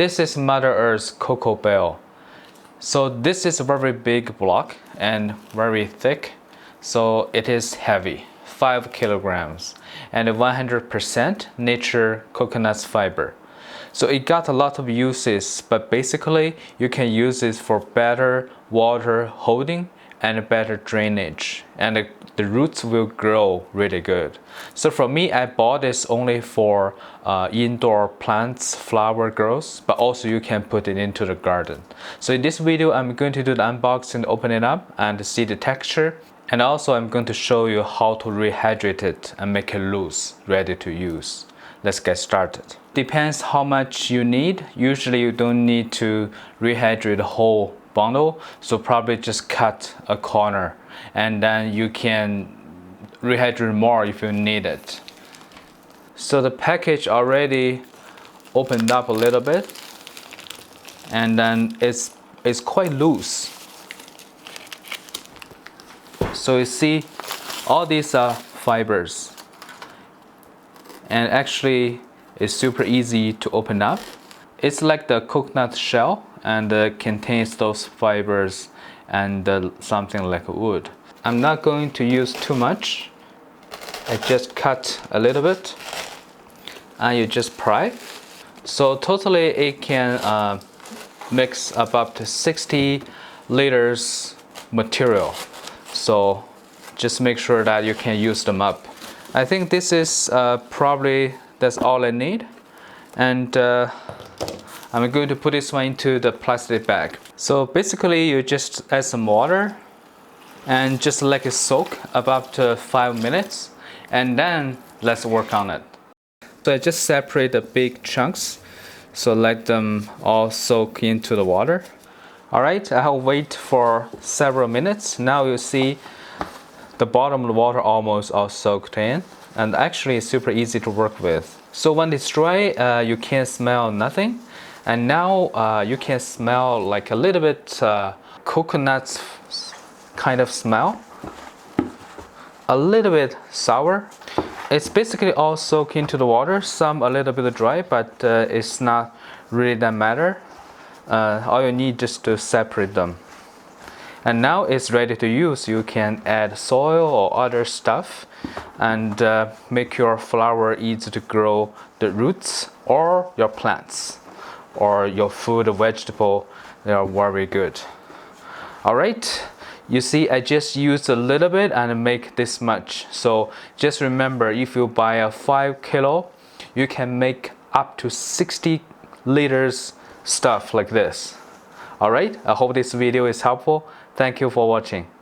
This is Mother Earth's Coco Bale. So this is a very big block and very thick. So it is heavy, 5 kilograms, and 100% nature coconut fiber. So it got a lot of uses, but basically you can use it for better water holding and better drainage, and the roots will grow really good. So for me, I bought this only for indoor plants, flower growth, but also you can put it into the garden. So in this video, I'm going to do the unboxing, open it up and see the texture. And also I'm going to show you how to rehydrate it and make it loose, ready to use. Let's get started. Depends how much you need. Usually you don't need to rehydrate the whole bundle, so probably just cut a corner and then you can rehydrate more if you need it. So the package already opened up a little bit, and then it's quite loose. So you see all these are fibers, and actually it's super easy to open up. It's like the coconut shell and contains those fibers and something like wood. I'm not going to use too much. I just cut a little bit and you just pry. So totally it can mix up to 60 liters material. So just make sure that you can use them up. I think this is probably that's all I need. And I'm going to put this one into the plastic bag. So basically you just add some water and just let it soak about 5 minutes, and then let's work on it. So I just separate the big chunks, so let them all soak into the water. Alright, I'll wait for several minutes. Now you see the bottom of the water almost all soaked in, and actually it's super easy to work with. So when it's dry, you can't smell nothing. And now you can smell like a little bit coconut kind of smell. A little bit sour. It's basically all soaked into the water. Some a little bit dry, but it's not really that matter. All you need is to separate them. And now it's ready to use. You can add soil or other stuff and make your flower easy to grow the roots or your plants or your food, vegetable. They are very good. All right, you see I just used a little bit and make this much. So just remember, if you buy a 5 kilo, you can make up to 60 liters stuff like this. All right, I hope this video is helpful. Thank you for watching.